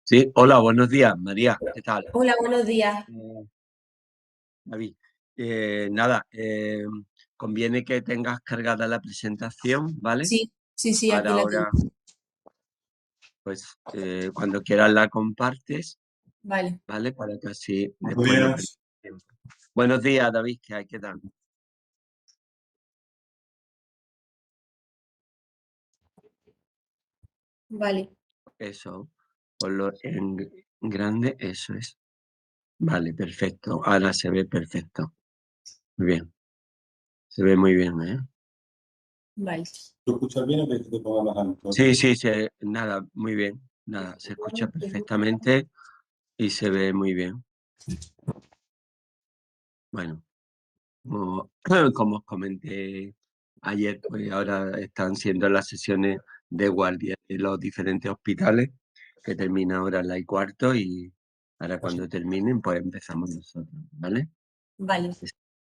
Sí, hola, buenos días, María, ¿qué tal? Hola, buenos días. Eh, David, nada, conviene que tengas cargada la presentación, ¿vale? Sí, aquí Para la tengo. ahora, pues, cuando quieras la compartes, Vale, ¿vale? Para que así Buenos después no días. pierdas tiempo. Buenos días, David, ¿qué hay? ¿Qué tal? vale, Eso, ponlo en grande, eso es. Vale, perfecto. Ahora se ve perfecto. Muy bien, se ve muy bien, ¿eh? vale. ¿Tú escuchas bien o quieres que te ponga más alto? Sí, sí, nada, muy bien. Nada, se escucha perfectamente y se ve muy bien. Bueno, como, como os comenté ayer, pues ahora están siendo las sesiones de guardia de los diferentes hospitales, que termina ahora a las 1:15 y ahora cuando terminen, pues empezamos nosotros, ¿vale? Vale,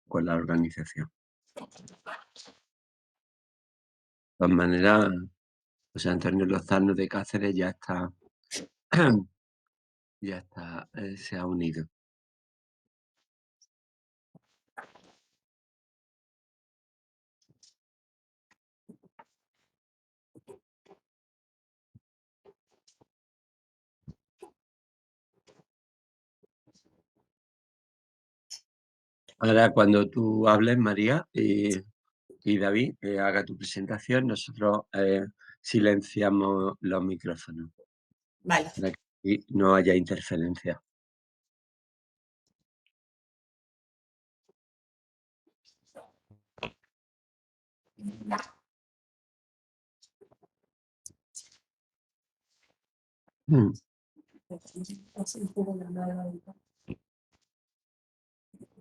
Con la organización. De todas maneras, José Antonio Lozano de Cáceres ya está, se ha unido. Ahora cuando tú hables, María, y David, haga tu presentación, nosotros silenciamos los micrófonos vale. para que no haya interferencia. Mm.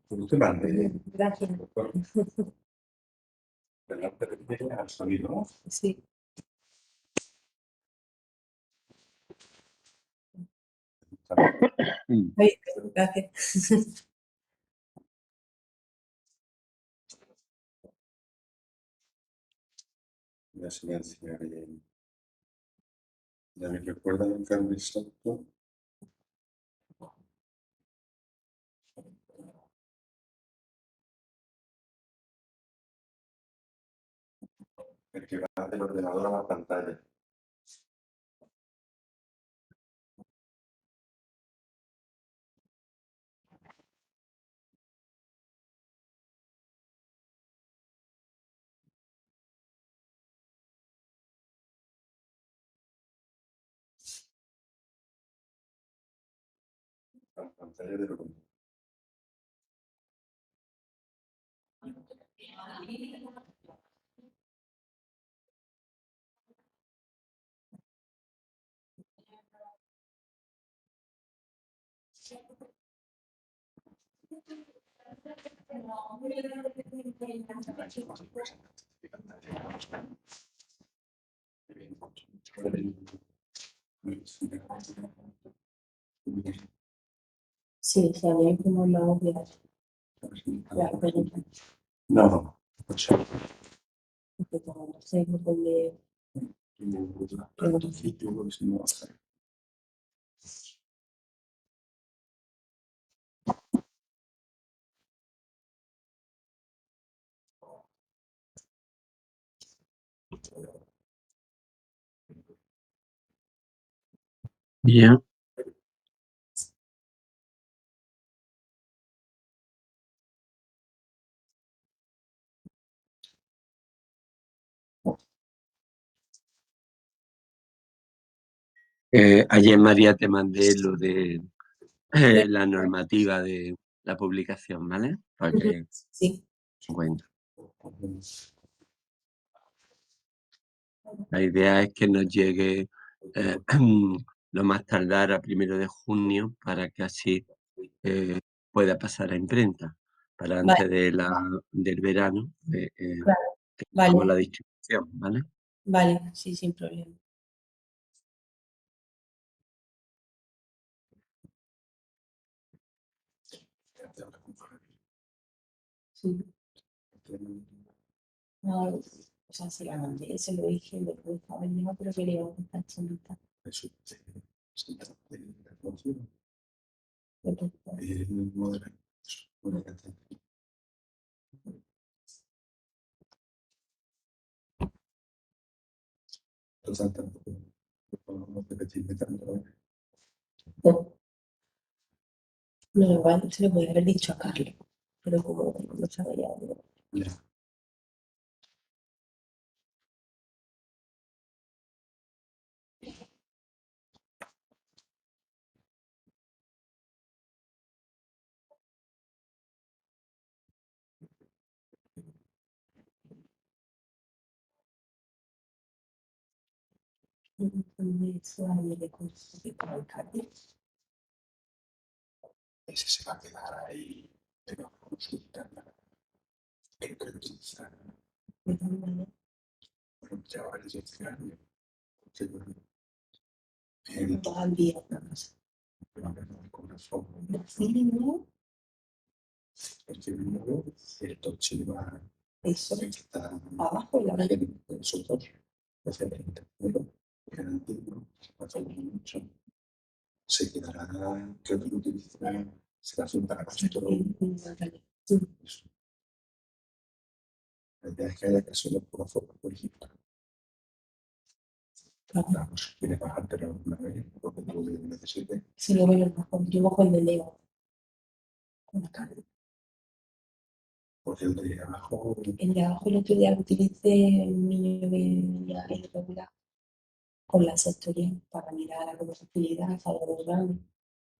Pues te mande Gracias. al sonido, ¿no? Sí, Mm. ay, gracias. Voy a silenciar y ya me recuerda el cambio exacto. El que va del ordenador a la pantalla. La pantalla del ordenador. Sí, sí, a mí como no No, no. sé dónde. Bien. Ayer, María, te mandé lo de la normativa de la publicación, ¿vale? Para que Sí, se cuente. La idea es que nos llegue eh, lo más tardar a 1 de junio para que así eh, pueda pasar a imprenta para vale, antes del verano claro. que tengamos la Vale, distribución, ¿vale? vale, sí, sin problema. Sí. No, o sea, se la mandé, se lo dije, le puedo haber llegado, pero quería contestar solita. Moderado. Moderado. Total, tampoco podemos repetirme tanto. No, no, igual se lo podría haber dicho a Carlos, pero como no sabía, no. Ya. Suave de conseguir con el Carlos. Ese se va a quedar ahí, pero consulta. Que creo que está. De tal manera, Bueno, ya va a llegar. Seguro. El va al día, nada más. corazón. Sí, ¿no? Porque luego el toche va Eso, a estar abajo y la mano. en nosotros. Hacia el interno. Garantizado. Hace mucho. Se quedará, creo que lo utilizará, será para casi todo eso. La idea es que haya que hacerlo por foto, por ejemplo. Vamos, viene a bajarte una vez, porque tú necesites. Si lo veo mejor, yo bajo el de Leo. Con la cara. Porque el de abajo, El de abajo el otro día lo utilicé un niño que venía irregular con la sectorial para mirar la compatibilidad, algo de grande.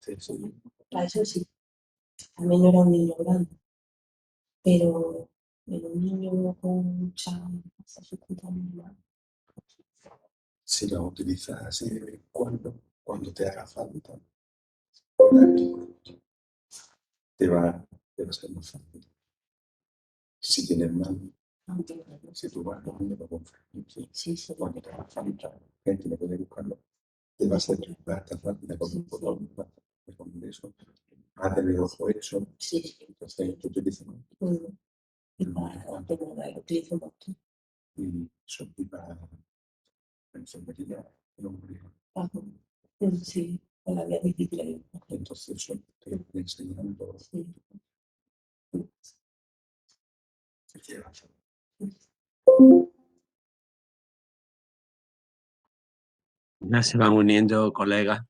sí, sí, Para eso sí, también no era un niño grande, pero era un niño con mucha circunstancia. si lo utilizas así de vez en cuando te haga falta, te va a ser más fácil. Si tienes mal, si tú vas cogiendo con frecuencia, Sí, sí, cuando te haga falta, gente no puede buscarlo, te va a ser bastante rápida con un botón de congreso. Ha tenido ojo eso, sí, sí. entonces tú utilizas Y para terminar, lo utilizo un montón. y son para la enfermería, el hombre. Ajá. Sí, con la vida difícil ahí. Entonces eso te enseñando Sí. que llevas. Ya se van uniendo colegas.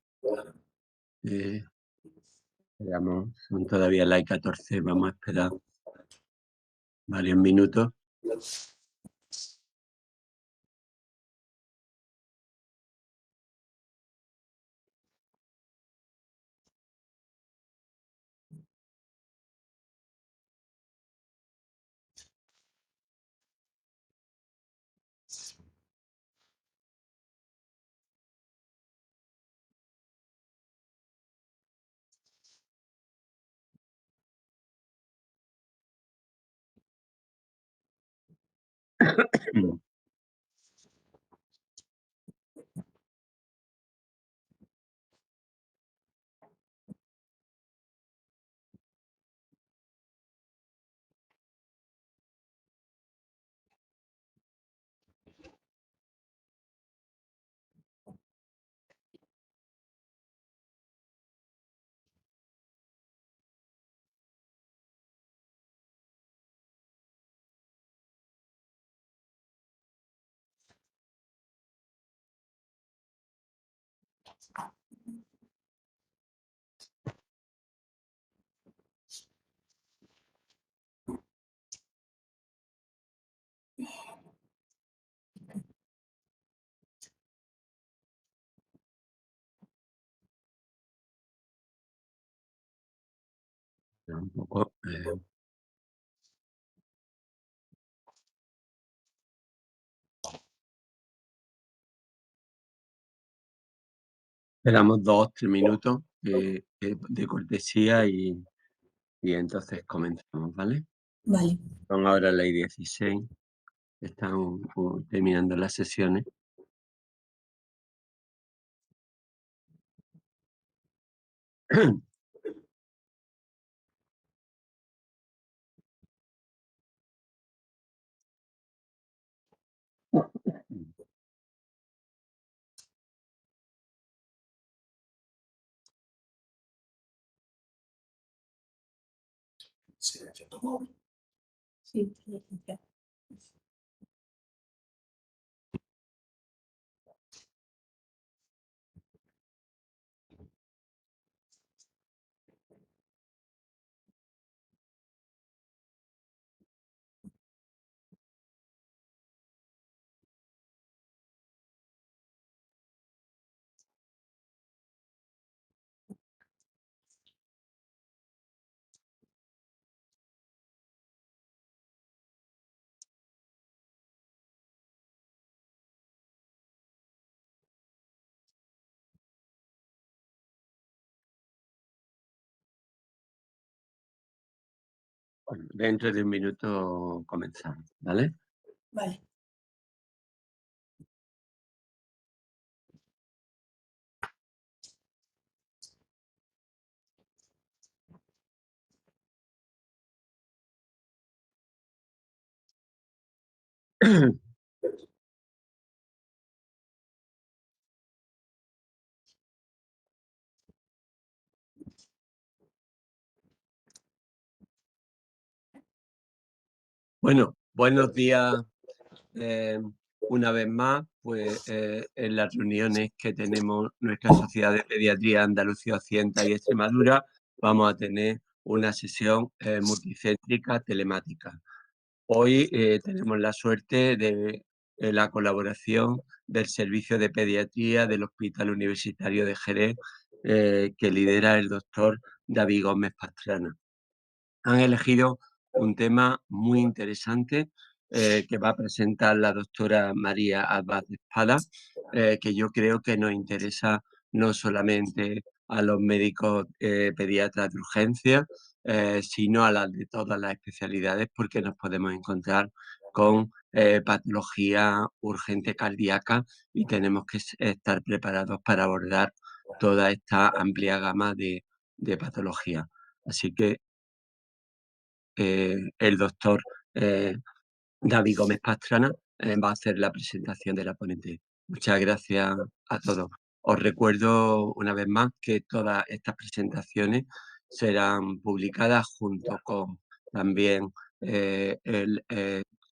Esperamos, son todavía las 14, vamos a esperar varios minutos. Un poco, esperamos 2 o 3 minutos de cortesía y entonces comenzamos, ¿vale? Vale. Son ahora las 16, están terminando las sesiones. Silencio tu móvil. Sí, silencio. Bueno, dentro de un minuto comenzamos, ¿vale? Vale. Bueno, buenos días. Una vez más, pues en las reuniones que tenemos nuestra Sociedad de Pediatría Andalucía Occidental y Extremadura, vamos a tener una sesión multicéntrica telemática. Hoy tenemos la suerte de la colaboración del Servicio de Pediatría del Hospital Universitario de Jerez, que lidera el doctor David Gómez Pastrana. Han elegido un tema muy interesante que va a presentar la doctora María Abad Espada, que yo creo que nos interesa no solamente a los médicos pediatras de urgencia, sino a las de todas las especialidades, porque nos podemos encontrar con patología urgente cardíaca y tenemos que estar preparados para abordar toda esta amplia gama de patologías. Así que el doctor David Gómez Pastrana va a hacer la presentación de la ponente. Muchas gracias a todos. Os recuerdo una vez más que todas estas presentaciones serán publicadas junto con también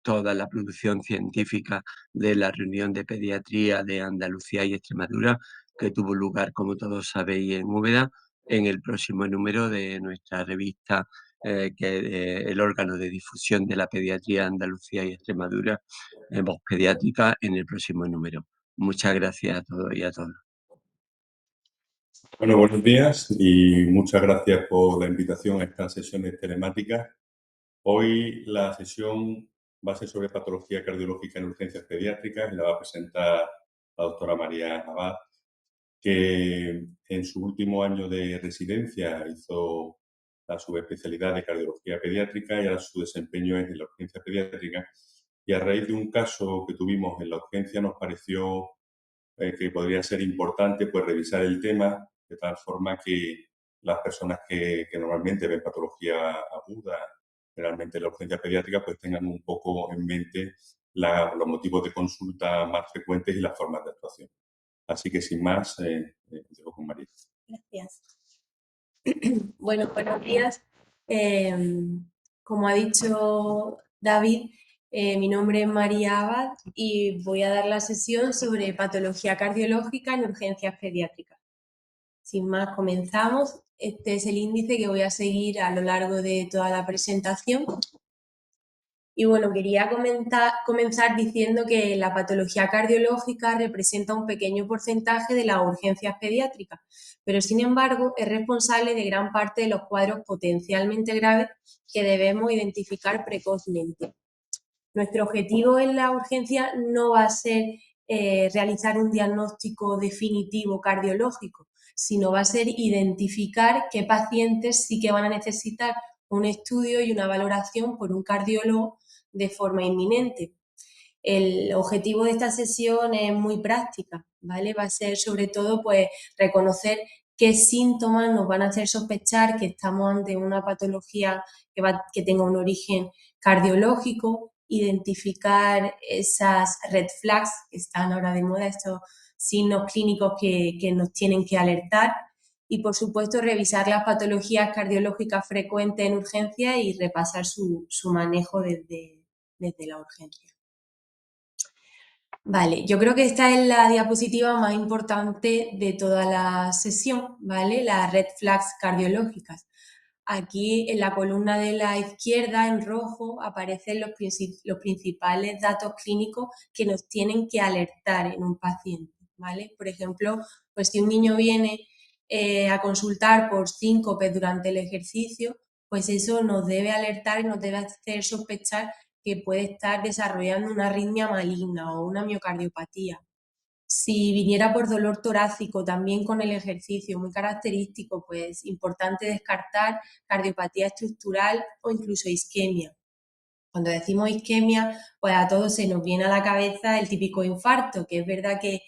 toda la producción científica de la reunión de pediatría de Andalucía y Extremadura, que tuvo lugar, como todos sabéis, en Úbeda, en el próximo número de nuestra revista el órgano de difusión de la pediatría Andalucía y Extremadura, Voz Pediátrica, en el próximo número. Muchas gracias a todos y a todas. Bueno, buenos días y muchas gracias por la invitación a estas sesiones telemáticas. Hoy la sesión va a ser sobre patología cardiológica en urgencias pediátricas y la va a presentar la doctora María Abad, que en su último año de residencia hizo la subespecialidad de cardiología pediátrica y ahora su desempeño es en la urgencia pediátrica. Y a raíz de un caso que tuvimos en la urgencia nos pareció que podría ser importante pues revisar el tema de tal forma que las personas que normalmente ven patología aguda, generalmente en la urgencia pediátrica, pues tengan un poco en mente los motivos de consulta más frecuentes y las formas de actuación. Así que sin más, dejo con María. Gracias. Bueno, buenos días. Como ha dicho David, mi nombre es María Abad y voy a dar la sesión sobre patología cardiológica en urgencias pediátricas. Sin más, comenzamos. Este es el índice que voy a seguir a lo largo de toda la presentación. Y bueno, quería comenzar diciendo que la patología cardiológica representa un pequeño porcentaje de las urgencias pediátricas, pero sin embargo es responsable de gran parte de los cuadros potencialmente graves que debemos identificar precozmente. Nuestro objetivo en la urgencia no va a ser realizar un diagnóstico definitivo cardiológico, sino va a ser identificar qué pacientes sí que van a necesitar un estudio y una valoración por un cardiólogo de forma inminente. El objetivo de esta sesión es muy práctica, ¿vale? Va a ser sobre todo pues reconocer qué síntomas nos van a hacer sospechar que estamos ante una patología que tenga un origen cardiológico, identificar esas red flags que están ahora de moda, estos signos clínicos que nos tienen que alertar y, por supuesto, revisar las patologías cardiológicas frecuentes en urgencia y repasar su manejo desde la urgencia. Vale, yo creo que esta es la diapositiva más importante de toda la sesión, ¿vale? Las red flags cardiológicas. Aquí en la columna de la izquierda, en rojo, aparecen los principales datos clínicos que nos tienen que alertar en un paciente, ¿vale? Por ejemplo, pues si un niño viene a consultar por síncope durante el ejercicio, pues eso nos debe alertar y nos debe hacer sospechar que puede estar desarrollando una arritmia maligna o una miocardiopatía. Si viniera por dolor torácico también con el ejercicio, muy característico, pues importante descartar cardiopatía estructural o incluso isquemia. Cuando decimos isquemia, pues a todos se nos viene a la cabeza el típico infarto, que es verdad que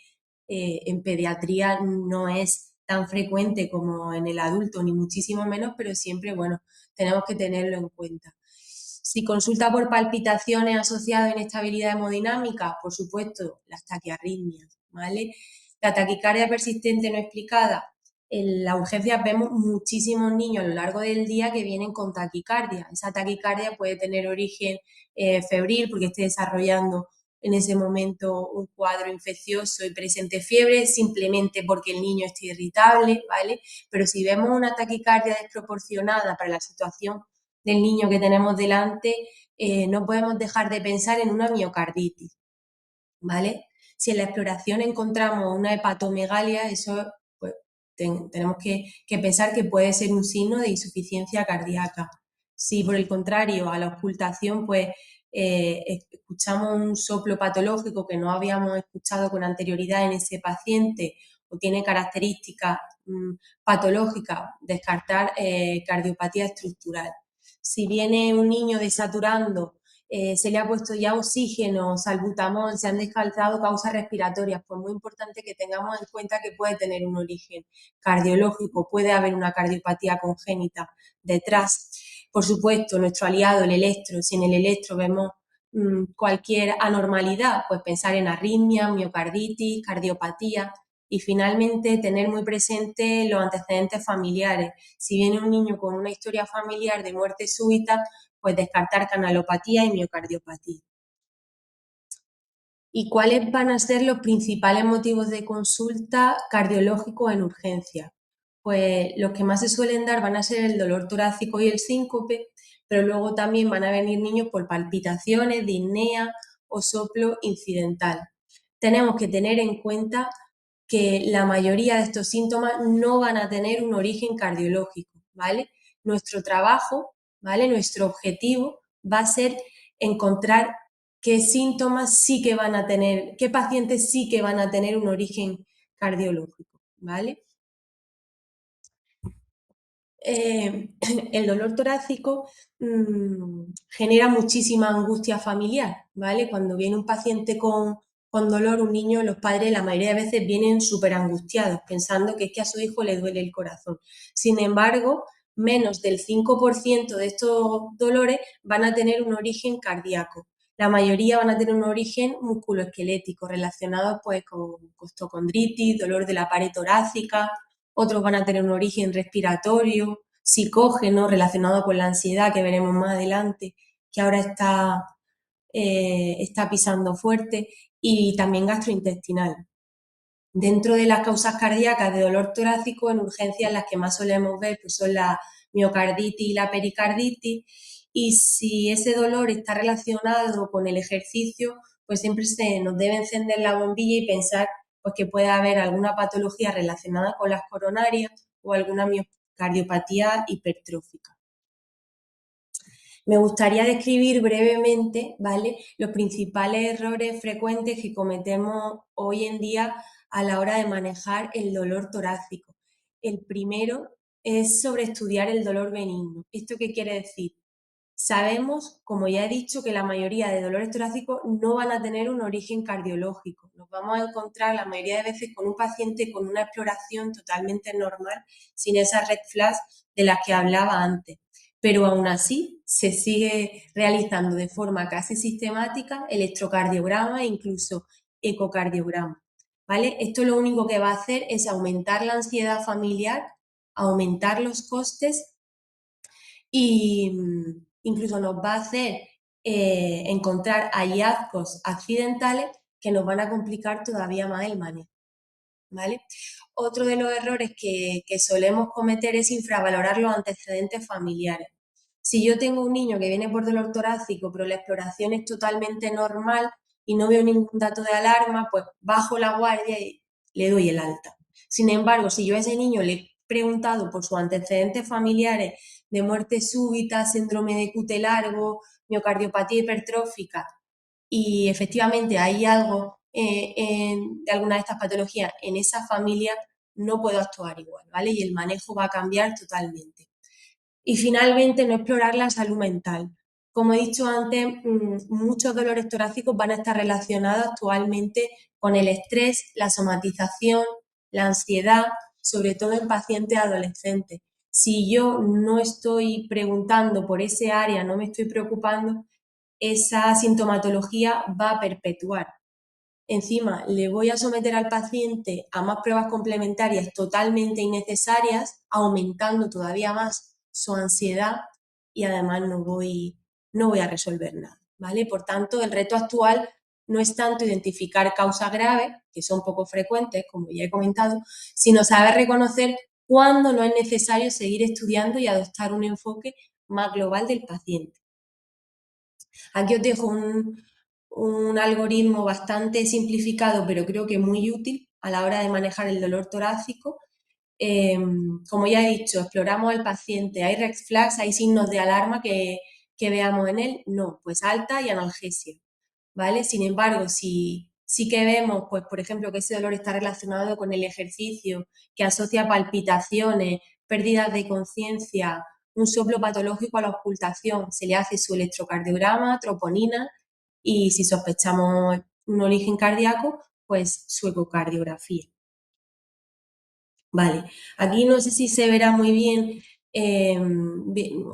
en pediatría no es tan frecuente como en el adulto, ni muchísimo menos, pero siempre, bueno, tenemos que tenerlo en cuenta. Si consulta por palpitaciones asociadas a inestabilidad hemodinámica, por supuesto, las taquiarritmias, ¿vale? La taquicardia persistente no explicada. En la urgencia vemos muchísimos niños a lo largo del día que vienen con taquicardia. Esa taquicardia puede tener origen febril porque esté desarrollando en ese momento un cuadro infeccioso y presente fiebre, simplemente porque el niño esté irritable, ¿vale? Pero si vemos una taquicardia desproporcionada para la situación del niño que tenemos delante, no podemos dejar de pensar en una miocarditis, ¿vale? Si en la exploración encontramos una hepatomegalia, eso pues, tenemos que pensar que puede ser un signo de insuficiencia cardíaca. Si por el contrario a la auscultación pues escuchamos un soplo patológico que no habíamos escuchado con anterioridad en ese paciente o tiene características patológicas, descartar cardiopatía estructural. Si viene un niño desaturando, se le ha puesto ya oxígeno, salbutamol, se han descartado causas respiratorias, pues muy importante que tengamos en cuenta que puede tener un origen cardiológico, puede haber una cardiopatía congénita detrás. Por supuesto, nuestro aliado, el electro, si en el electro vemos cualquier anormalidad, pues pensar en arritmia, miocarditis, cardiopatía. Y finalmente, tener muy presente los antecedentes familiares. Si viene un niño con una historia familiar de muerte súbita, pues descartar canalopatía y miocardiopatía. ¿Y cuáles van a ser los principales motivos de consulta cardiológico en urgencia? Pues los que más se suelen dar van a ser el dolor torácico y el síncope, pero luego también van a venir niños por palpitaciones, disnea o soplo incidental. Tenemos que tener en cuenta que la mayoría de estos síntomas no van a tener un origen cardiológico, ¿vale? Nuestro trabajo, ¿vale? Nuestro objetivo va a ser encontrar qué síntomas sí que van a tener, qué pacientes sí que van a tener un origen cardiológico, ¿vale? El dolor torácico genera muchísima angustia familiar, ¿vale? Cuando viene un paciente con dolor, un niño, los padres la mayoría de veces vienen súper angustiados, pensando que es que a su hijo le duele el corazón. Sin embargo, menos del 5% de estos dolores van a tener un origen cardíaco. La mayoría van a tener un origen musculoesquelético relacionado pues, con costocondritis, dolor de la pared torácica. Otros van a tener un origen respiratorio, psicógeno relacionado con la ansiedad que veremos más adelante, que ahora está pisando fuerte, y también gastrointestinal. Dentro de las causas cardíacas de dolor torácico, en urgencias las que más solemos ver pues son la miocarditis y la pericarditis, y si ese dolor está relacionado con el ejercicio, pues siempre se nos debe encender la bombilla y pensar pues, que puede haber alguna patología relacionada con las coronarias o alguna miocardiopatía hipertrófica. Me gustaría describir brevemente, ¿vale?, los principales errores frecuentes que cometemos hoy en día a la hora de manejar el dolor torácico. El primero es sobreestudiar el dolor benigno. ¿Esto qué quiere decir? Sabemos, como ya he dicho, que la mayoría de dolores torácicos no van a tener un origen cardiológico. Nos vamos a encontrar la mayoría de veces con un paciente con una exploración totalmente normal, sin esas red flags de las que hablaba antes. Pero aún así se sigue realizando de forma casi sistemática electrocardiograma e incluso ecocardiograma, ¿vale? Esto lo único que va a hacer es aumentar la ansiedad familiar aumentar los costes y incluso nos va a hacer encontrar hallazgos accidentales que nos van a complicar todavía más el manejo, ¿vale? Otro de los errores que solemos cometer es infravalorar los antecedentes familiares. Si yo tengo un niño que viene por dolor torácico, pero la exploración es totalmente normal y no veo ningún dato de alarma, pues bajo la guardia y le doy el alta. Sin embargo, si yo a ese niño le he preguntado por sus antecedentes familiares de muerte súbita, síndrome de QT largo, miocardiopatía hipertrófica, y efectivamente hay algo de alguna de estas patologías en esa familia, no puedo actuar igual, ¿vale? Y el manejo va a cambiar totalmente. Y finalmente, no explorar la salud mental. Como he dicho antes, muchos dolores torácicos van a estar relacionados actualmente con el estrés, la somatización, la ansiedad, sobre todo en pacientes adolescentes. Si yo no estoy preguntando por ese área, no me estoy preocupando, esa sintomatología va a perpetuar. Encima, le voy a someter al paciente a más pruebas complementarias totalmente innecesarias, aumentando todavía más su ansiedad y además no voy a resolver nada, ¿vale? Por tanto, el reto actual no es tanto identificar causas graves, que son poco frecuentes, como ya he comentado, sino saber reconocer cuándo no es necesario seguir estudiando y adoptar un enfoque más global del paciente. Aquí os dejo un algoritmo bastante simplificado, pero creo que muy útil a la hora de manejar el dolor torácico. Como ya he dicho, exploramos al paciente. ¿Hay red flags, hay signos de alarma que veamos en él? No, pues alta y analgesia, ¿vale? Sin embargo, si sí que vemos, pues, por ejemplo, que ese dolor está relacionado con el ejercicio, que asocia palpitaciones, pérdidas de conciencia, un soplo patológico a la ocultación, se le hace su electrocardiograma, troponina y si sospechamos un origen cardíaco, pues su ecocardiografía. Vale, aquí no sé si se verá muy bien,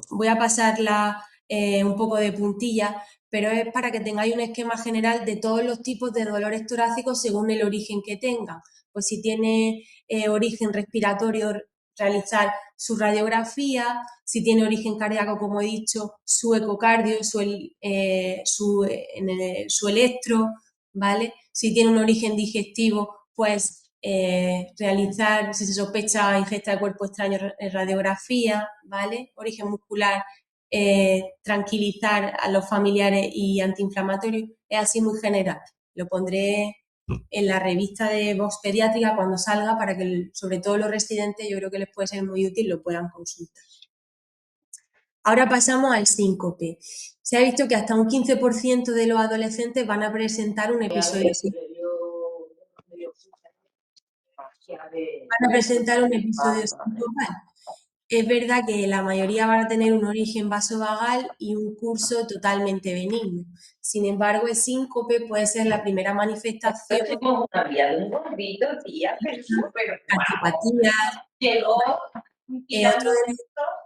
voy a pasarla un poco de puntilla, pero es para que tengáis un esquema general de todos los tipos de dolores torácicos según el origen que tengan. Pues si tiene origen respiratorio, realizar su radiografía, si tiene origen cardíaco, como he dicho, su ecocardio, su electro, ¿vale? Si tiene un origen digestivo, pues realizar, si se sospecha ingesta de cuerpo extraño, radiografía, ¿vale? Origen muscular, tranquilizar a los familiares y antiinflamatorios, es así muy general. Lo pondré en la revista de Vox Pediátrica cuando salga para que, sobre todo los residentes, yo creo que les puede ser muy útil, lo puedan consultar. Ahora pasamos al síncope. Se ha visto que hasta un 15% de los adolescentes van a presentar un episodio sincopal. Es verdad que la mayoría van a tener un origen vasovagal y un curso totalmente benigno. Sin embargo, el síncope puede ser la primera manifestación de cardiopatías. Otro de los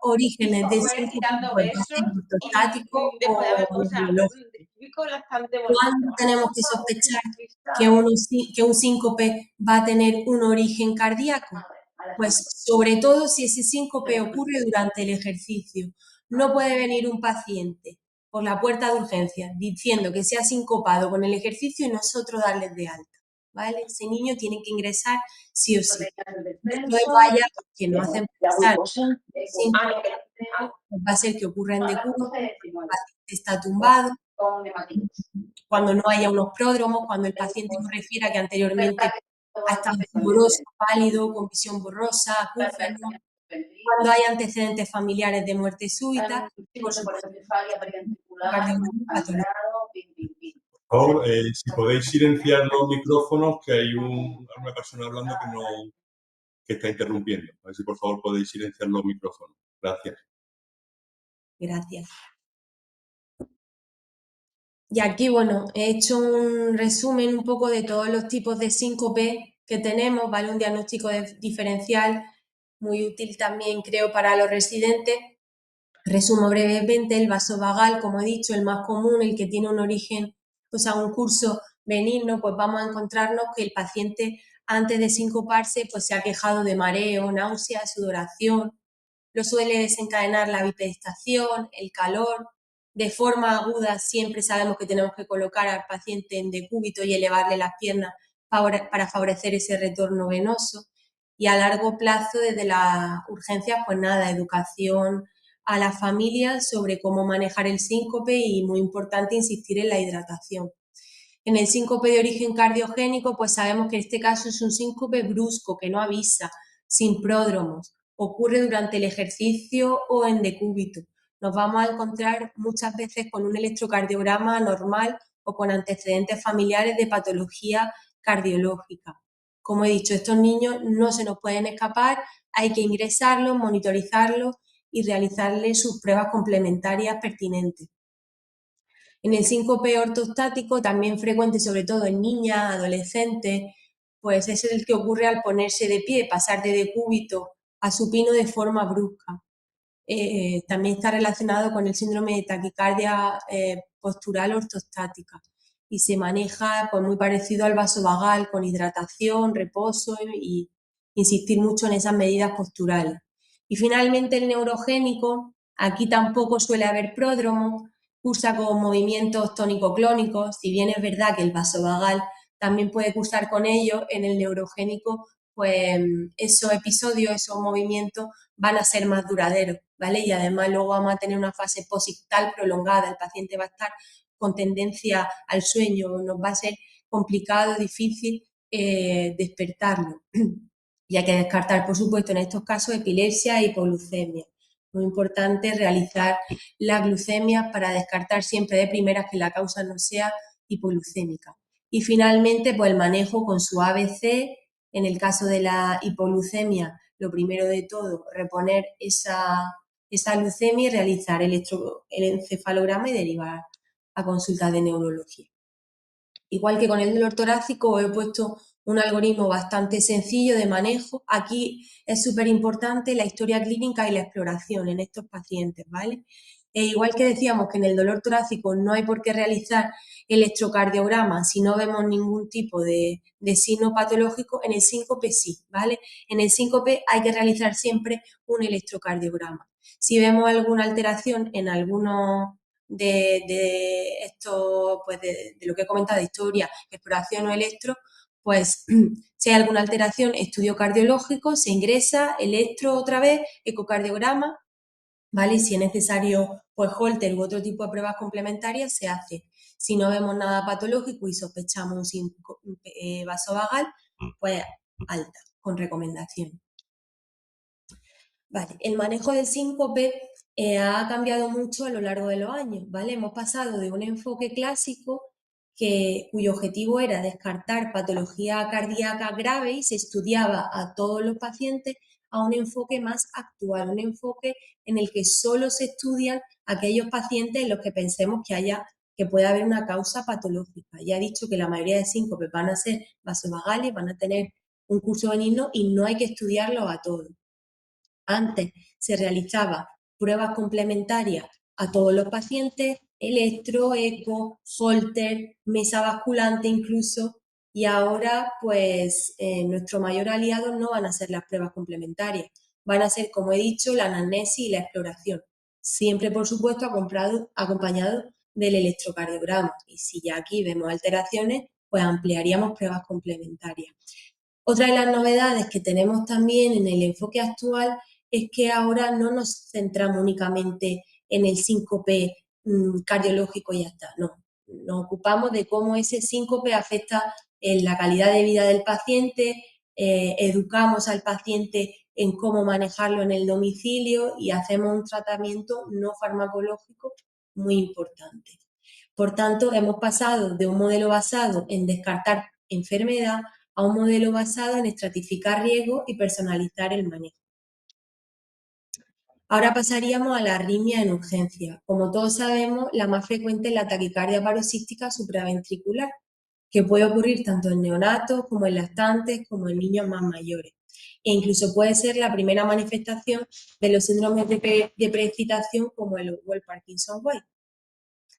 orígenes del síncope puede ser ortostático o neurológico. ¿Cuándo tenemos que sospechar que un síncope va a tener un origen cardíaco? Pues sobre todo si ese síncope ocurre durante el ejercicio. No puede venir un paciente por la puerta de urgencia diciendo que se ha sincopado con el ejercicio y nosotros darles de alta, ¿vale? Ese niño tiene que ingresar sí o sí. Después vaya que no hacen pensar va a ser que ocurra en decúbito, el paciente está tumbado, cuando no haya unos pródromos, cuando el paciente nos refiera que anteriormente ha estado borroso, pálido, con visión borrosa, acúfeno, cuando hay antecedentes familiares de muerte súbita, por supuesto, patología. Por favor, si podéis silenciar los micrófonos, que hay una persona hablando que está interrumpiendo. A ver si por favor podéis silenciar los micrófonos. Gracias. Gracias. Y aquí, bueno, he hecho un resumen un poco de todos los tipos de síncope que tenemos, ¿vale? Un diagnóstico diferencial muy útil también, creo, para los residentes. Resumo brevemente: el vasovagal, como he dicho, el más común, el que tiene un origen, o sea, un curso benigno, pues vamos a encontrarnos que el paciente antes de sincoparse pues se ha quejado de mareo, náuseas, sudoración. Lo suele desencadenar la bipedestación, el calor. De forma aguda siempre sabemos que tenemos que colocar al paciente en decúbito y elevarle las piernas para favorecer ese retorno venoso. Y a largo plazo, desde las urgencias, pues nada, educación a las familias sobre cómo manejar el síncope y, muy importante, insistir en la hidratación. En el síncope de origen cardiogénico, pues sabemos que en este caso es un síncope brusco, que no avisa, sin pródromos, ocurre durante el ejercicio o en decúbito. Nos vamos a encontrar muchas veces con un electrocardiograma normal o con antecedentes familiares de patología cardiológica. Como he dicho, estos niños no se nos pueden escapar, hay que ingresarlos, monitorizarlos y realizarles sus pruebas complementarias pertinentes. En el síncope ortostático, también frecuente sobre todo en niñas, adolescentes, pues es el que ocurre al ponerse de pie, pasar de decúbito a supino de forma brusca. También está relacionado con el síndrome de taquicardia postural ortostática y se maneja pues, muy parecido al vasovagal, con hidratación, reposo y insistir mucho en esas medidas posturales. Y finalmente el neurogénico, aquí tampoco suele haber pródromo, cursa con movimientos tónico-clónicos, si bien es verdad que el vasovagal también puede cursar con ellos, en el neurogénico pues esos episodios, esos movimientos van a ser más duraderos, ¿vale? Y además luego vamos a tener una fase posictal prolongada, el paciente va a estar con tendencia al sueño, nos va a ser complicado, difícil despertarlo. Y hay que descartar, por supuesto, en estos casos epilepsia e hipoglucemia. Muy importante realizar la glucemia para descartar siempre de primeras que la causa no sea hipoglucémica. Y finalmente, pues el manejo con su ABC. En el caso de la hipoglucemia, lo primero de todo, reponer esa glucemia y realizar el encefalograma y derivar a consulta de neurología. Igual que con el dolor torácico, he puesto un algoritmo bastante sencillo de manejo. Aquí es súper importante la historia clínica y la exploración en estos pacientes, ¿vale? Igual que decíamos que en el dolor torácico no hay por qué realizar electrocardiograma si no vemos ningún tipo de signo patológico, en el síncope sí, ¿vale? En el síncope hay que realizar siempre un electrocardiograma. Si vemos alguna alteración en algunos de esto, pues de lo que he comentado, de historia, exploración o electro, pues si hay alguna alteración, estudio cardiológico, se ingresa, electro otra vez, ecocardiograma, ¿vale? Y si es necesario, pues Holter u otro tipo de pruebas complementarias, se hace. Si no vemos nada patológico y sospechamos un vasovagal, pues alta, con recomendación. Vale, el manejo del síncope ha cambiado mucho a lo largo de los años, ¿vale? Hemos pasado de un enfoque clásico cuyo objetivo era descartar patología cardíaca grave y se estudiaba a todos los pacientes, a un enfoque más actual, un enfoque en el que solo se estudian aquellos pacientes en los que pensemos que puede haber una causa patológica. Ya he dicho que la mayoría de síncopes van a ser vasovagales, van a tener un curso benigno y no hay que estudiarlos a todos. Antes se realizaba pruebas complementarias a todos los pacientes, electro, eco, Holter, mesa basculante incluso, y ahora pues nuestro mayor aliado no van a ser las pruebas complementarias, van a ser, como he dicho, la anamnesis y la exploración, siempre por supuesto acompañado del electrocardiograma, y si ya aquí vemos alteraciones, pues ampliaríamos pruebas complementarias. Otra de las novedades que tenemos también en el enfoque actual es que ahora no nos centramos únicamente en el síncope cardiológico y ya está, no. Nos ocupamos de cómo ese síncope afecta en la calidad de vida del paciente, educamos al paciente en cómo manejarlo en el domicilio y hacemos un tratamiento no farmacológico muy importante. Por tanto, hemos pasado de un modelo basado en descartar enfermedad a un modelo basado en estratificar riesgos y personalizar el manejo. Ahora pasaríamos a la arritmia en urgencia. Como todos sabemos, la más frecuente es la taquicardia paroxística supraventricular, que puede ocurrir tanto en neonatos como en lactantes, como en niños más mayores. E incluso puede ser la primera manifestación de los síndromes de preexcitación como el Parkinson-White.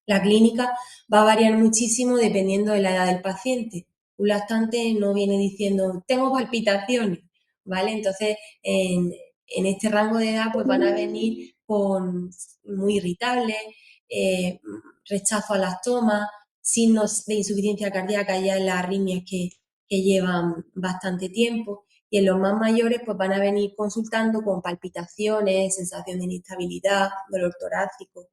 La clínica va a variar muchísimo dependiendo de la edad del paciente. Un lactante no viene diciendo, tengo palpitaciones, ¿vale? Entonces, en este rango de edad, pues van a venir muy irritables, rechazo a las tomas, signos de insuficiencia cardíaca ya en las arritmias que llevan bastante tiempo, y en los más mayores pues van a venir consultando con palpitaciones, sensación de inestabilidad, dolor torácico.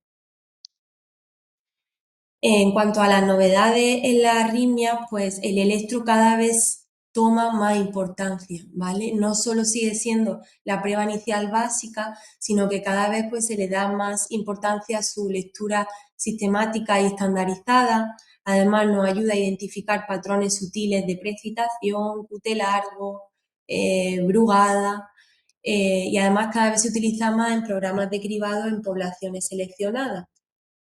En cuanto a las novedades en la arritmia, pues el electro cada vez toma más importancia, ¿vale? No solo sigue siendo la prueba inicial básica, sino que cada vez pues se le da más importancia a su lectura sistemática y estandarizada. Además nos ayuda a identificar patrones sutiles de precipitación, QT largo, brugada, y además cada vez se utiliza más en programas de cribado en poblaciones seleccionadas.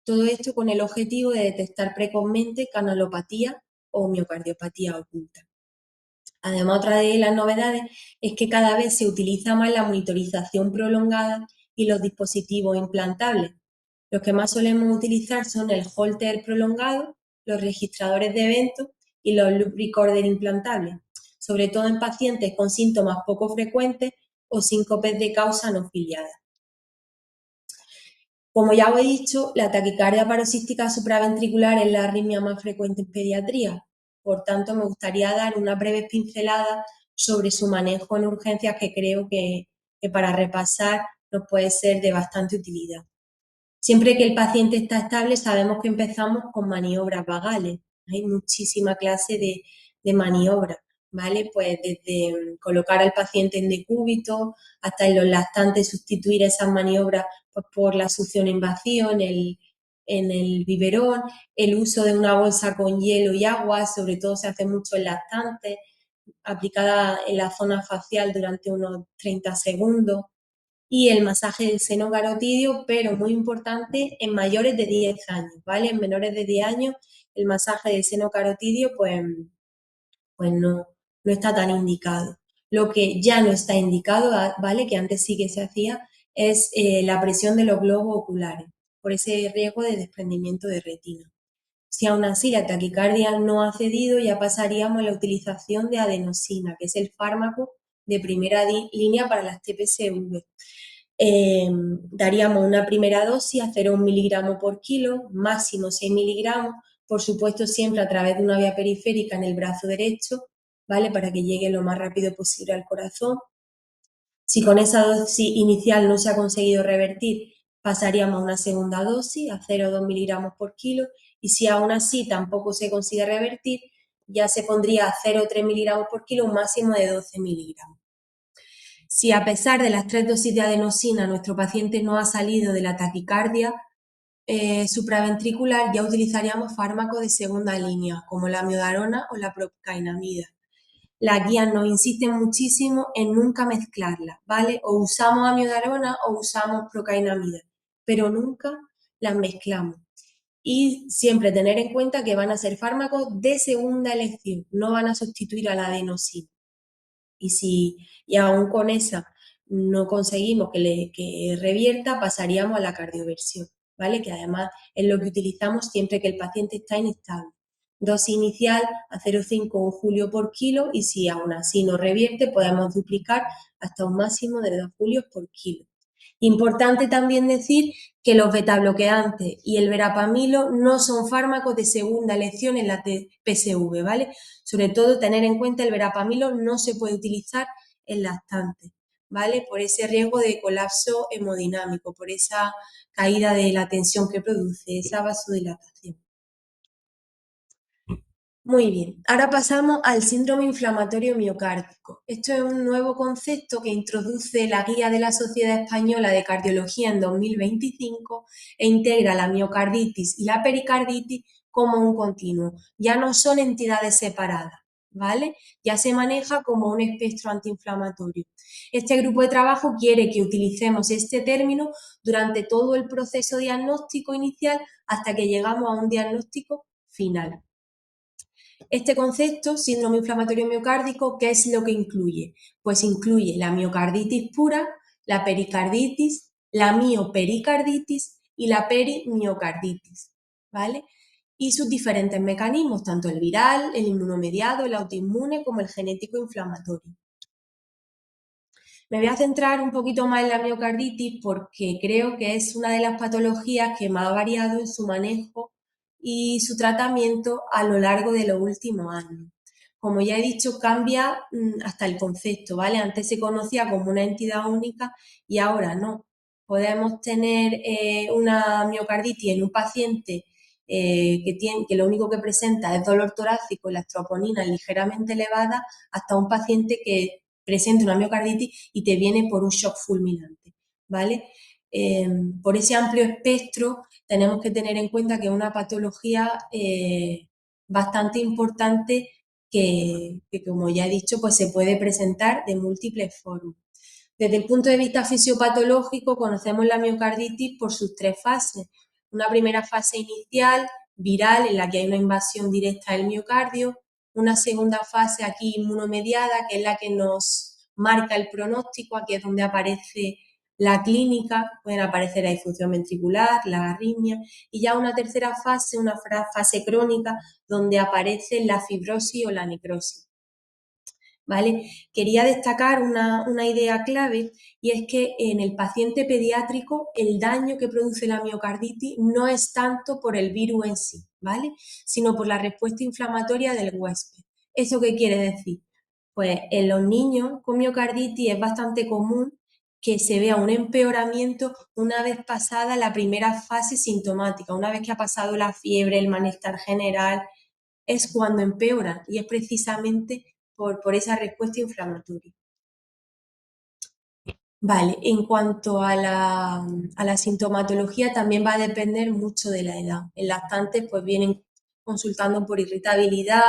Todo esto con el objetivo de detectar precozmente canalopatía o miocardiopatía oculta. Además, otra de las novedades es que cada vez se utiliza más la monitorización prolongada y los dispositivos implantables. Los que más solemos utilizar son el Holter prolongado, los registradores de eventos y los loop recorder implantables, sobre todo en pacientes con síntomas poco frecuentes o síncopes de causa no filiada. Como ya os he dicho, la taquicardia paroxística supraventricular es la arritmia más frecuente en pediatría. Por tanto, me gustaría dar una breve pincelada sobre su manejo en urgencias que creo que para repasar nos puede ser de bastante utilidad. Siempre que el paciente está estable, sabemos que empezamos con maniobras vagales. Hay muchísima clase de maniobras, ¿vale? Pues desde colocar al paciente en decúbito hasta en los lactantes sustituir esas maniobras pues, por la succión en vacío en el biberón, el uso de una bolsa con hielo y agua, sobre todo se hace mucho en lactantes, aplicada en la zona facial durante unos 30 segundos, y el masaje del seno carotidio, pero muy importante en mayores de 10 años, ¿vale? En menores de 10 años el masaje del seno carotidio pues no está tan indicado. Lo que ya no está indicado, ¿vale? Que antes sí que se hacía, es la presión de los globos oculares, por ese riesgo de desprendimiento de retina. Si aún así la taquicardia no ha cedido, ya pasaríamos a la utilización de adenosina, que es el fármaco de primera línea para las TPSV. Daríamos una primera dosis a 0,1 miligramos por kilo, máximo 6 miligramos, por supuesto siempre a través de una vía periférica en el brazo derecho, ¿vale? Para que llegue lo más rápido posible al corazón. Si con esa dosis inicial no se ha conseguido revertir, pasaríamos a una segunda dosis a 0,2 miligramos por kilo, y si aún así tampoco se consigue revertir, ya se pondría a 0,3 miligramos por kilo, un máximo de 12 miligramos. Si a pesar de las 3 dosis de adenosina nuestro paciente no ha salido de la taquicardia supraventricular, ya utilizaríamos fármacos de segunda línea, como la amiodarona o la procainamida. Las guías nos insisten muchísimo en nunca mezclarlas, ¿vale? O usamos amiodarona o usamos procainamida, pero nunca las mezclamos. Y siempre tener en cuenta que van a ser fármacos de segunda elección, no van a sustituir a la adenosina. Y aún con esa no conseguimos que revierta, pasaríamos a la cardioversión, ¿vale? Que además es lo que utilizamos siempre que el paciente está inestable. Dosis inicial a 0,5 julio por kilo, y si aún así no revierte, podemos duplicar hasta un máximo de 2 julios por kilo. Importante también decir que los betabloqueantes y el verapamilo no son fármacos de segunda elección en la PSV, ¿vale? Sobre todo tener en cuenta el verapamilo no se puede utilizar en lactantes, ¿vale? Por ese riesgo de colapso hemodinámico, por esa caída de la tensión que produce, esa vasodilatación. Muy bien, ahora pasamos al síndrome inflamatorio miocárdico. Esto es un nuevo concepto que introduce la Guía de la Sociedad Española de Cardiología en 2025 e integra la miocarditis y la pericarditis como un continuo. Ya no son entidades separadas, ¿vale? Ya se maneja como un espectro antiinflamatorio. Este grupo de trabajo quiere que utilicemos este término durante todo el proceso diagnóstico inicial hasta que llegamos a un diagnóstico final. Este concepto, síndrome inflamatorio miocárdico, ¿qué es lo que incluye? Pues incluye la miocarditis pura, la pericarditis, la miopericarditis y la perimiocarditis, ¿vale? y sus diferentes mecanismos, tanto el viral, el inmunomediado, el autoinmune como el genético inflamatorio. Me voy a centrar un poquito más en la miocarditis porque creo que es una de las patologías que más ha variado en su manejo y su tratamiento a lo largo de los últimos años. Como ya he dicho, cambia hasta el concepto, ¿vale? Antes se conocía como una entidad única y ahora no. Podemos tener una miocarditis en un paciente que lo único que presenta es dolor torácico y las troponinas ligeramente elevadas, hasta un paciente que presenta una miocarditis y te viene por un shock fulminante, ¿vale? Por ese amplio espectro tenemos que tener en cuenta que es una patología bastante importante que, como ya he dicho, pues se puede presentar de múltiples formas. Desde el punto de vista fisiopatológico, conocemos la miocarditis por sus tres fases. Una primera fase inicial, viral, en la que hay una invasión directa del miocardio. Una segunda fase aquí inmunomediada, que es la que nos marca el pronóstico, aquí es donde aparece la clínica, pueden aparecer la disfunción ventricular, la arritmia, y ya una tercera fase, una fase crónica, donde aparece la fibrosis o la necrosis. ¿Vale? Quería destacar una idea clave y es que en el paciente pediátrico el daño que produce la miocarditis no es tanto por el virus en sí, ¿vale? Sino por la respuesta inflamatoria del huésped. ¿Eso qué quiere decir? Pues en los niños con miocarditis es bastante común que se vea un empeoramiento una vez pasada la primera fase sintomática, una vez que ha pasado la fiebre, el malestar general, es cuando empeora y es precisamente por esa respuesta inflamatoria. Vale, en cuanto a la sintomatología también va a depender mucho de la edad. En lactantes pues vienen consultando por irritabilidad,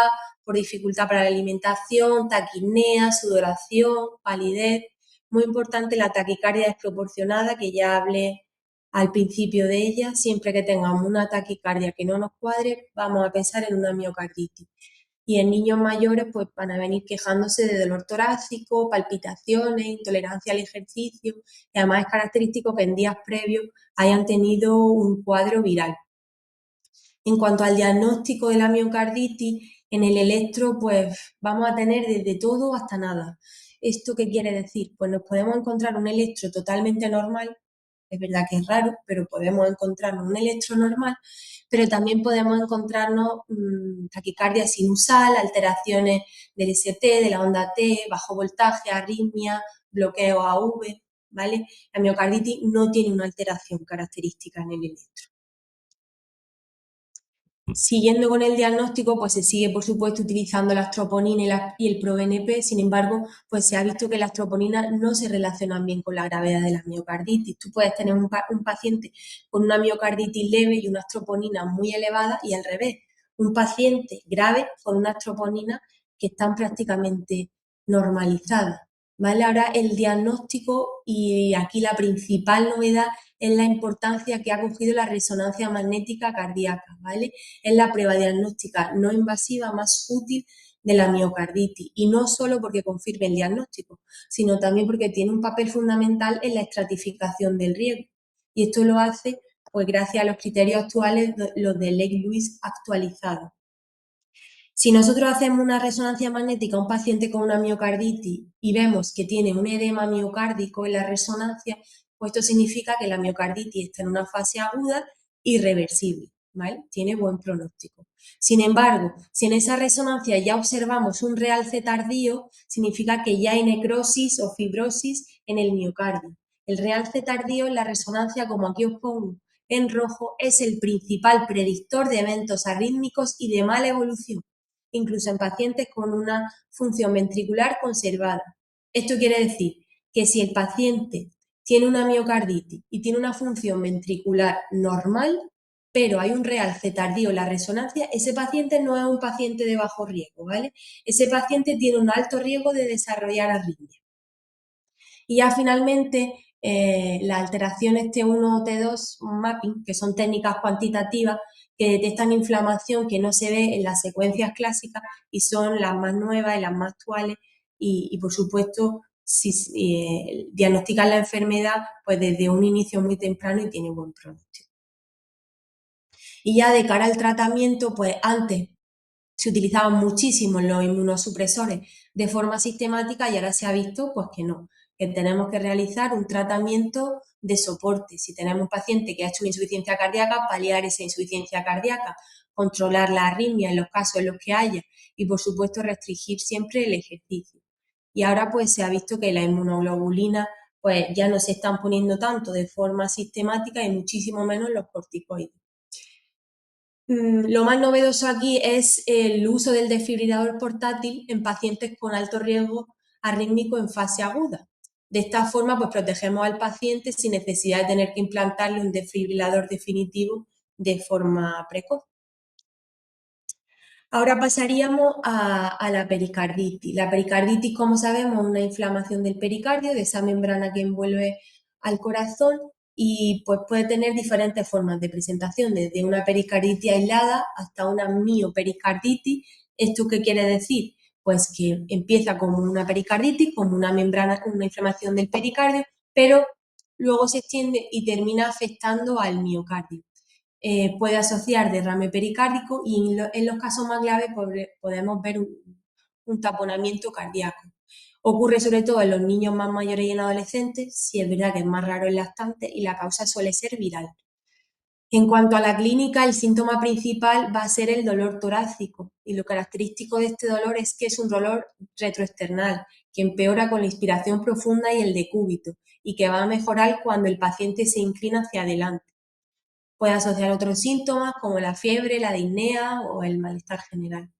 por dificultad para la alimentación, taquipnea, sudoración, palidez. Muy importante la taquicardia desproporcionada, que ya hablé al principio de ella. Siempre que tengamos una taquicardia que no nos cuadre, vamos a pensar en una miocarditis. Y en niños mayores pues van a venir quejándose de dolor torácico, palpitaciones, intolerancia al ejercicio, y además es característico que en días previos hayan tenido un cuadro viral. En cuanto al diagnóstico de la miocarditis, en el electro pues vamos a tener desde todo hasta nada. ¿Esto qué quiere decir? Pues nos podemos encontrar un electro totalmente normal, es verdad que es raro, pero podemos encontrarnos un electro normal, pero también podemos encontrarnos taquicardia sinusal, alteraciones del ST, de la onda T, bajo voltaje, arritmia, bloqueo AV, ¿vale? La miocarditis no tiene una alteración característica en el electro. Siguiendo con el diagnóstico, pues se sigue, por supuesto, utilizando las troponinas y el ProBNP. Sin embargo, pues se ha visto que las troponinas no se relacionan bien con la gravedad de la miocarditis. Tú puedes tener un paciente con una miocarditis leve y unas troponinas muy elevadas y al revés, un paciente grave con unas troponinas que están prácticamente normalizadas, ¿vale? Ahora el diagnóstico, y aquí la principal novedad es la importancia que ha cogido la resonancia magnética cardíaca, ¿vale? Es la prueba diagnóstica no invasiva más útil de la miocarditis, y no solo porque confirme el diagnóstico, sino también porque tiene un papel fundamental en la estratificación del riesgo. Y esto lo hace pues gracias a los criterios actuales, los de Lake-Lewis actualizados. Si nosotros hacemos una resonancia magnética a un paciente con una miocarditis y vemos que tiene un edema miocárdico en la resonancia, pues esto significa que la miocarditis está en una fase aguda irreversible, ¿vale? Tiene buen pronóstico. Sin embargo, si en esa resonancia ya observamos un realce tardío, significa que ya hay necrosis o fibrosis en el miocardio. El realce tardío en la resonancia, como aquí os pongo en rojo, es el principal predictor de eventos arrítmicos y de mala evolución, incluso en pacientes con una función ventricular conservada. Esto quiere decir que si el paciente tiene una miocarditis y tiene una función ventricular normal, pero hay un realce tardío en la resonancia, ese paciente no es un paciente de bajo riesgo, ¿vale? Ese paciente tiene un alto riesgo de desarrollar arritmia. Y ya finalmente, las alteraciones T1 o T2 mapping, que son técnicas cuantitativas que detectan inflamación que no se ve en las secuencias clásicas y son las más nuevas y las más actuales, y por supuesto si diagnostican la enfermedad pues desde un inicio muy temprano y tiene buen pronóstico. Y ya de cara al tratamiento, pues antes se utilizaban muchísimo los inmunosupresores de forma sistemática y ahora se ha visto pues que no, que tenemos que realizar un tratamiento de soporte. Si tenemos un paciente que ha hecho una insuficiencia cardíaca, paliar esa insuficiencia cardíaca, controlar la arritmia en los casos en los que haya y, por supuesto, restringir siempre el ejercicio. Y ahora pues se ha visto que la inmunoglobulina pues ya no se están poniendo tanto de forma sistemática y muchísimo menos los corticoides. Lo más novedoso aquí es el uso del desfibrilador portátil en pacientes con alto riesgo arrítmico en fase aguda. De esta forma, pues protegemos al paciente sin necesidad de tener que implantarle un desfibrilador definitivo de forma precoz. Ahora pasaríamos a la pericarditis. La pericarditis, como sabemos, es una inflamación del pericardio, de esa membrana que envuelve al corazón, y pues puede tener diferentes formas de presentación, desde una pericarditis aislada hasta una miopericarditis. ¿Esto qué quiere decir? Pues que empieza como una pericarditis, como una membrana, una inflamación del pericardio, pero luego se extiende y termina afectando al miocardio. Puede asociar derrame pericárdico y en los casos más graves podemos ver un taponamiento cardíaco. Ocurre sobre todo en los niños más mayores y en adolescentes, si es verdad que es más raro en lactantes y la causa suele ser viral. En cuanto a la clínica, el síntoma principal va a ser el dolor torácico y lo característico de este dolor es que es un dolor retroesternal que empeora con la inspiración profunda y el decúbito y que va a mejorar cuando el paciente se inclina hacia adelante. Puede asociar otros síntomas como la fiebre, la disnea o el malestar general.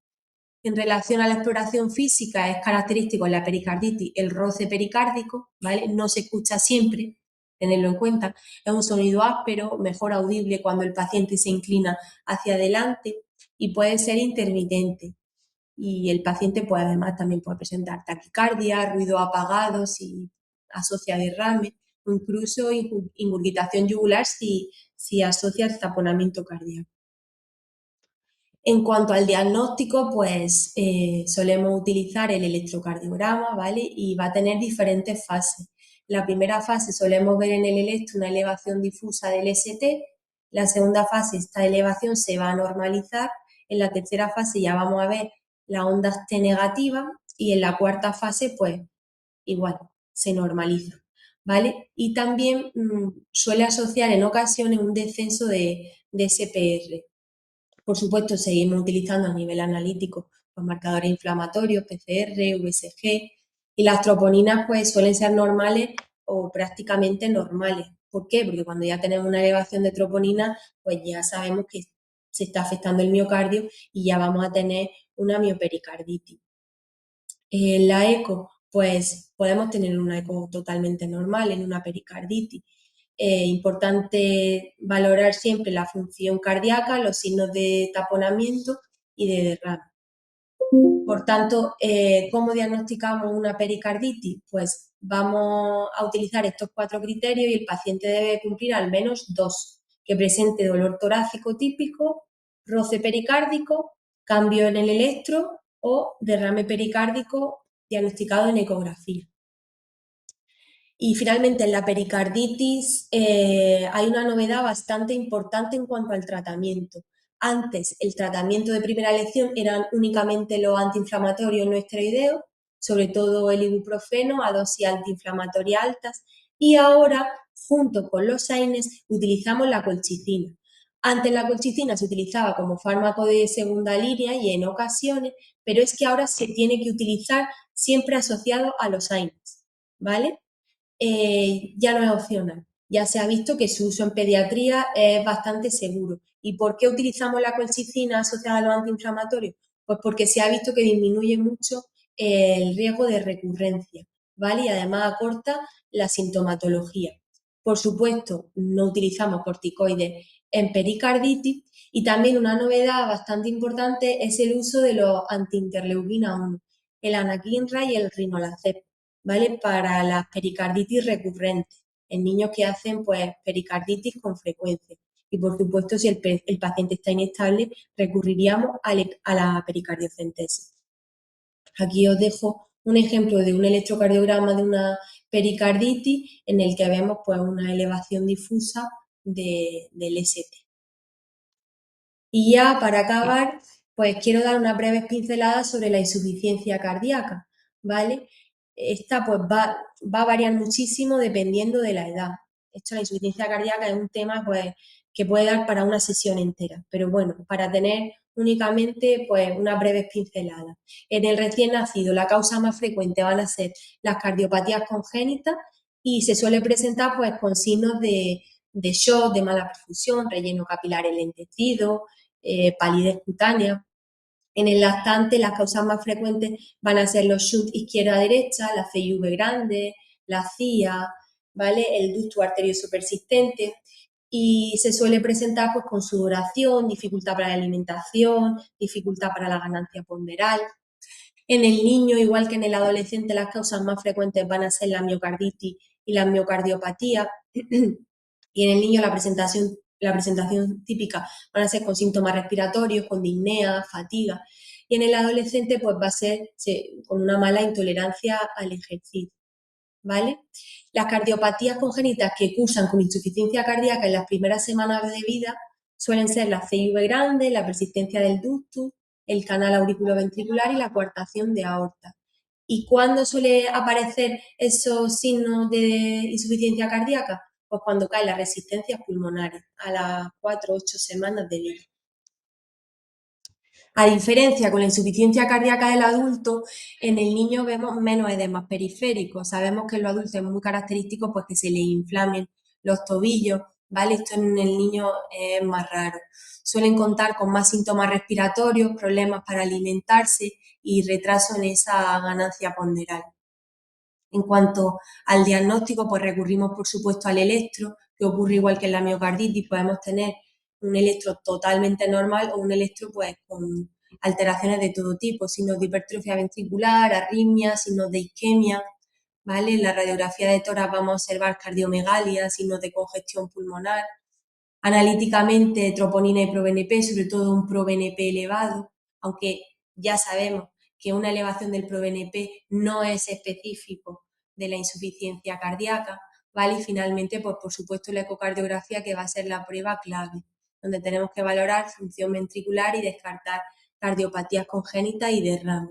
En relación a la exploración física, es característico en la pericarditis el roce pericárdico, ¿vale? No se escucha siempre, tenerlo en cuenta. Es un sonido áspero, mejor audible cuando el paciente se inclina hacia adelante y puede ser intermitente. Y el paciente pues, además también puede presentar taquicardia, ruido apagado si asocia derrame o incluso ingurgitación yugular si asocia el taponamiento cardíaco. En cuanto al diagnóstico, pues solemos utilizar el electrocardiograma, ¿vale? Y va a tener diferentes fases. La primera fase solemos ver en el electro una elevación difusa del ST, la segunda fase esta elevación se va a normalizar, en la tercera fase ya vamos a ver la onda T negativa y en la cuarta fase pues igual, se normaliza, ¿vale? Y también suele asociar en ocasiones un descenso de SPR. Por supuesto, seguimos utilizando a nivel analítico los marcadores inflamatorios, PCR, VSG, y las troponinas pues suelen ser normales o prácticamente normales. ¿Por qué? Porque cuando ya tenemos una elevación de troponina, pues ya sabemos que se está afectando el miocardio y ya vamos a tener una miopericarditis. En la eco, pues podemos tener una eco totalmente normal en una pericarditis. Importante valorar siempre la función cardíaca, los signos de taponamiento y de derrame. Por tanto, ¿cómo diagnosticamos una pericarditis? Pues vamos a utilizar estos 4 criterios y el paciente debe cumplir al menos 2, que presente dolor torácico típico, roce pericárdico, cambio en el electro o derrame pericárdico diagnosticado en ecografía. Y finalmente, en la pericarditis hay una novedad bastante importante en cuanto al tratamiento. Antes, el tratamiento de primera elección eran únicamente los antiinflamatorios no esteroideos, sobre todo el ibuprofeno a dosis antiinflamatorias altas, y ahora, junto con los AINES, utilizamos la colchicina. Antes la colchicina se utilizaba como fármaco de segunda línea y en ocasiones, pero es que ahora se tiene que utilizar siempre asociado a los AINES, ¿vale? Ya no es opcional. Ya se ha visto que su uso en pediatría es bastante seguro. ¿Y por qué utilizamos la colchicina asociada a los antiinflamatorios? Pues porque se ha visto que disminuye mucho el riesgo de recurrencia, ¿vale? Y además acorta la sintomatología. Por supuesto, no utilizamos corticoides en pericarditis y también una novedad bastante importante es el uso de los antiinterleuquina 1, el anakinra y el rinolazep, ¿vale? Para las pericarditis recurrentes, en niños que hacen pues pericarditis con frecuencia. Y por supuesto, si el paciente está inestable, recurriríamos a la pericardiocentesis. Aquí os dejo un ejemplo de un electrocardiograma de una pericarditis en el que vemos pues una elevación difusa del ST. Y ya para acabar, pues quiero dar unas breves pinceladas sobre la insuficiencia cardíaca, ¿vale? Esta pues va a variar muchísimo dependiendo de la edad. Esto, la insuficiencia cardíaca es un tema pues que puede dar para una sesión entera, pero bueno, para tener únicamente pues unas breves pinceladas. En el recién nacido, la causa más frecuente van a ser las cardiopatías congénitas y se suele presentar pues con signos de shock, de mala perfusión, relleno capilar enlentecido, palidez cutánea. En el lactante, las causas más frecuentes van a ser los SHUNT izquierda-derecha, la CIV grande, la CIA, ¿vale? El ducto arterioso persistente. Y se suele presentar pues, con sudoración, dificultad para la alimentación, dificultad para la ganancia ponderal. En el niño, igual que en el adolescente, las causas más frecuentes van a ser la miocarditis y la miocardiopatía. Y en el niño la presentación típica van a ser con síntomas respiratorios, con disnea, fatiga. Y en el adolescente pues va a ser con una mala intolerancia al ejercicio, ¿vale? Las cardiopatías congénitas que cursan con insuficiencia cardíaca en las primeras semanas de vida suelen ser la CIV grande, la persistencia del ductus, el canal auriculoventricular y la coartación de aorta. ¿Y cuándo suele aparecer esos signos de insuficiencia cardíaca? Pues cuando caen las resistencias pulmonares, a las 4 o 8 semanas de vida. A diferencia con la insuficiencia cardíaca del adulto, en el niño vemos menos edemas periféricos. Sabemos que en los adultos es muy característico pues, que se le inflamen los tobillos, ¿vale? Esto en el niño es más raro. Suelen contar con más síntomas respiratorios, problemas para alimentarse y retraso en esa ganancia ponderal. En cuanto al diagnóstico, pues recurrimos por supuesto al electro, que ocurre igual que en la miocarditis, podemos tener un electro totalmente normal o un electro pues con alteraciones de todo tipo, signos de hipertrofia ventricular, arritmias, signos de isquemia, ¿vale? En la radiografía de tórax vamos a observar cardiomegalia, signos de congestión pulmonar. Analíticamente, troponina y proBNP, sobre todo un proBNP elevado, aunque ya sabemos que una elevación del proBNP no es específico de la insuficiencia cardíaca, ¿vale? Y finalmente, pues por supuesto, la ecocardiografía, que va a ser la prueba clave, donde tenemos que valorar función ventricular y descartar cardiopatías congénitas y derrame.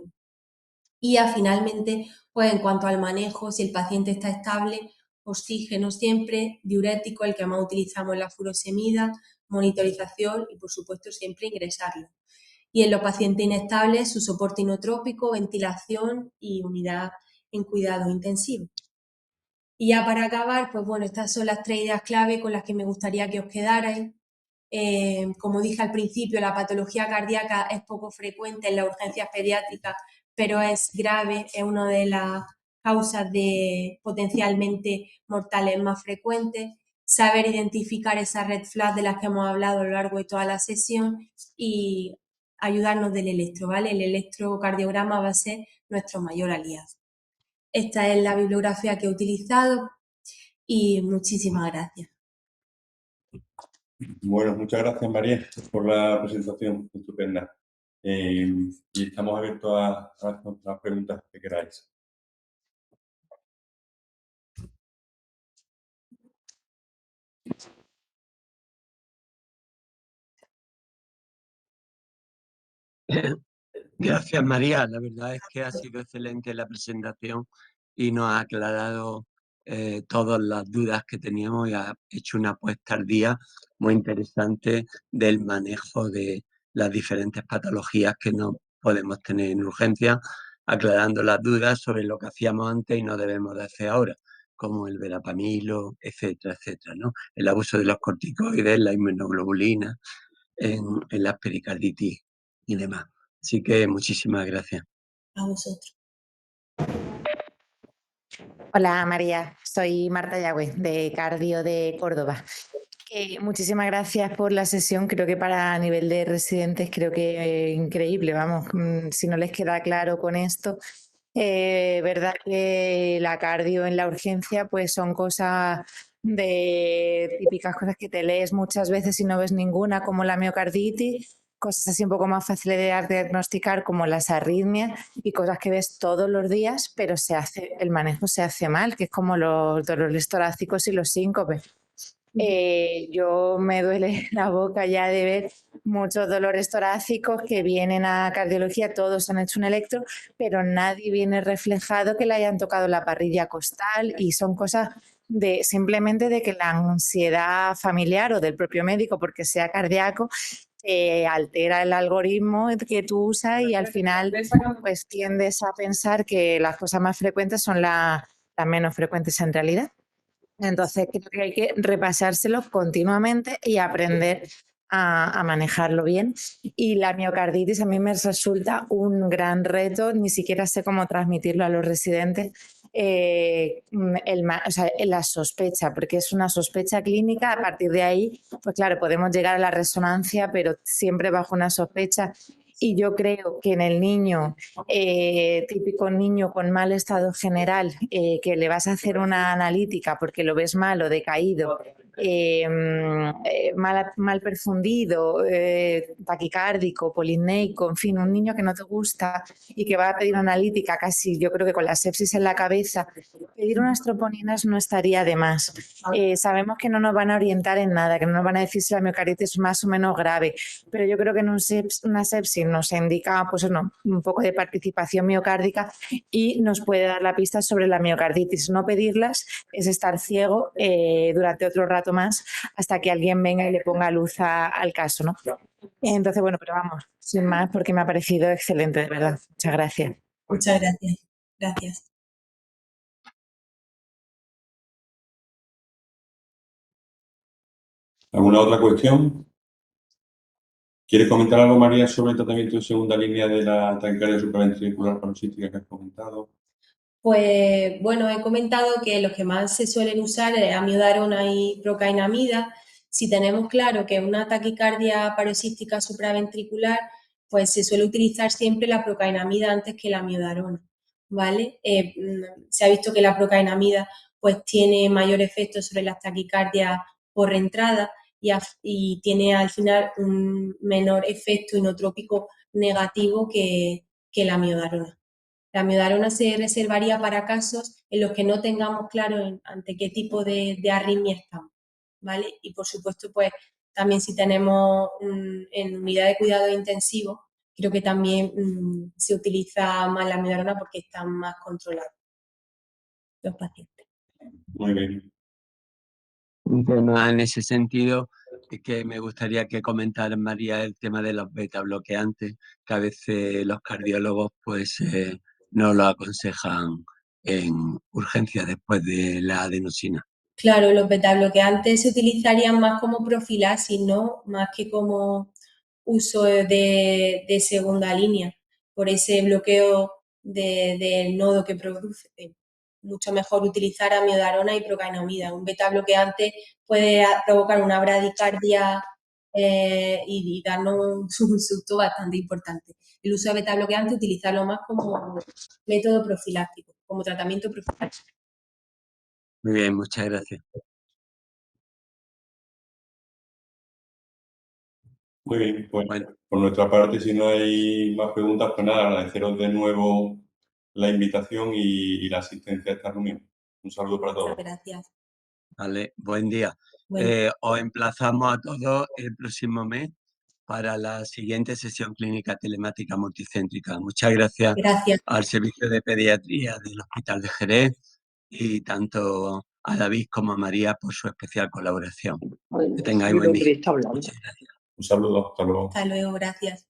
Y ya finalmente, pues en cuanto al manejo, si el paciente está estable, oxígeno siempre, diurético, el que más utilizamos la furosemida, monitorización y por supuesto siempre ingresarlo. Y en los pacientes inestables, su soporte inotrópico, ventilación y unidad en cuidado intensivo. Y ya para acabar, pues bueno, estas son las 3 ideas clave con las que me gustaría que os quedarais. Como dije al principio, la patología cardíaca es poco frecuente en las urgencias pediátricas, pero es grave, es una de las causas de potencialmente mortales más frecuentes. Saber identificar esas red flags de las que hemos hablado a lo largo de toda la sesión y ayudarnos del electro, ¿vale? El electrocardiograma va a ser nuestro mayor aliado. Esta es la bibliografía que he utilizado y muchísimas gracias. Bueno, muchas gracias, María, por la presentación estupenda. Y estamos abiertos a las preguntas que queráis. Gracias, María. La verdad es que ha sido excelente la presentación y nos ha aclarado todas las dudas que teníamos y ha hecho una puesta al día muy interesante del manejo de las diferentes patologías que no podemos tener en urgencia, aclarando las dudas sobre lo que hacíamos antes y no debemos de hacer ahora, como el verapamilo, etcétera, etcétera, ¿no? El abuso de los corticoides, la inmunoglobulina en las pericarditis y demás. Así que muchísimas gracias. A vosotros. Hola María, soy Marta Yagüe de Cardio de Córdoba. Muchísimas gracias por la sesión, creo que para nivel de residentes creo que increíble, vamos, si no les queda claro con esto. Verdad que la cardio en la urgencia pues son cosas de típicas cosas que te lees muchas veces y no ves ninguna, como la miocarditis, cosas así un poco más fáciles de diagnosticar como las arritmias y cosas que ves todos los días, pero el manejo se hace mal, que es como los dolores torácicos y los síncopes. Yo me duele la boca ya de ver muchos dolores torácicos que vienen a cardiología, todos han hecho un electro, pero nadie viene reflejado que le hayan tocado la parrilla costal y son cosas de simplemente de que la ansiedad familiar o del propio médico, porque sea cardíaco, altera el algoritmo que tú usas y al final pues tiendes a pensar que las cosas más frecuentes son las menos frecuentes en realidad. Entonces creo que hay que repasárselo continuamente y aprender a manejarlo bien. Y la miocarditis a mí me resulta un gran reto, ni siquiera sé cómo transmitirlo a los residentes. O sea, la sospecha, porque es una sospecha clínica, a partir de ahí, pues claro, podemos llegar a la resonancia, pero siempre bajo una sospecha. Y yo creo que en el niño, típico niño con mal estado general, que le vas a hacer una analítica porque lo ves mal o decaído, mal perfundido, taquicárdico, polisneico, en fin, un niño que no te gusta y que va a pedir una analítica casi, yo creo que con la sepsis en la cabeza, pedir unas troponinas no estaría de más. Sabemos que no nos van a orientar en nada, que no nos van a decir si la miocarditis es más o menos grave, pero yo creo que en una sepsis nos indica pues, no, un poco de participación miocárdica y nos puede dar la pista sobre la miocarditis. No pedirlas es estar ciego durante otro rato más hasta que alguien venga y le ponga luz al caso, ¿no? Entonces, bueno, pero vamos, sin más, porque me ha parecido excelente, de verdad. Muchas gracias. Muchas gracias. Gracias. ¿Alguna otra cuestión? ¿Quieres comentar algo, María, sobre el tratamiento de segunda línea de la taquicardia supraventricular paroxística que has comentado? Pues bueno, he comentado que los que más se suelen usar es amiodarona y procainamida. Si tenemos claro que es una taquicardia paroxística supraventricular, pues se suele utilizar siempre la procainamida antes que la amiodarona, ¿vale? Se ha visto que la procainamida pues tiene mayor efecto sobre las taquicardias por entrada y tiene al final un menor efecto inotrópico negativo que la amiodarona. La amiodarona se reservaría para casos en los que no tengamos claro ante qué tipo de arritmia estamos, ¿vale? Y por supuesto, pues también si tenemos en unidad de cuidado intensivo, creo que también se utiliza más la amiodarona porque están más controlados los pacientes. Muy bien. Un tema en ese sentido es que me gustaría que comentara María el tema de los beta bloqueantes, que a veces los cardiólogos pues no lo aconsejan en urgencia después de la adenosina. Claro, los betabloqueantes se utilizarían más como profilaxis, ¿no? Más que como uso de segunda línea, por ese bloqueo del nodo que produce. Mucho mejor utilizar amiodarona y procainamida. Un betabloqueante puede provocar una bradicardia y darnos un susto bastante importante. El uso de betabloqueante, utilizarlo más como método profiláctico, como tratamiento profiláctico. Muy bien, muchas gracias. Muy bien, pues Bueno, por nuestra parte, si no hay más preguntas, pues nada, agradeceros de nuevo la invitación y la asistencia a esta reunión. Un saludo para todos. Muchas gracias. vale, buen día. Bueno. Os emplazamos a todos el próximo mes para la siguiente sesión clínica telemática multicéntrica. Muchas gracias Gracias. al Servicio de Pediatría del Hospital de Jerez y tanto a David como a María por su especial colaboración. Que tengáis buen día. Muchas gracias. Un saludo, hasta luego. Hasta luego, gracias.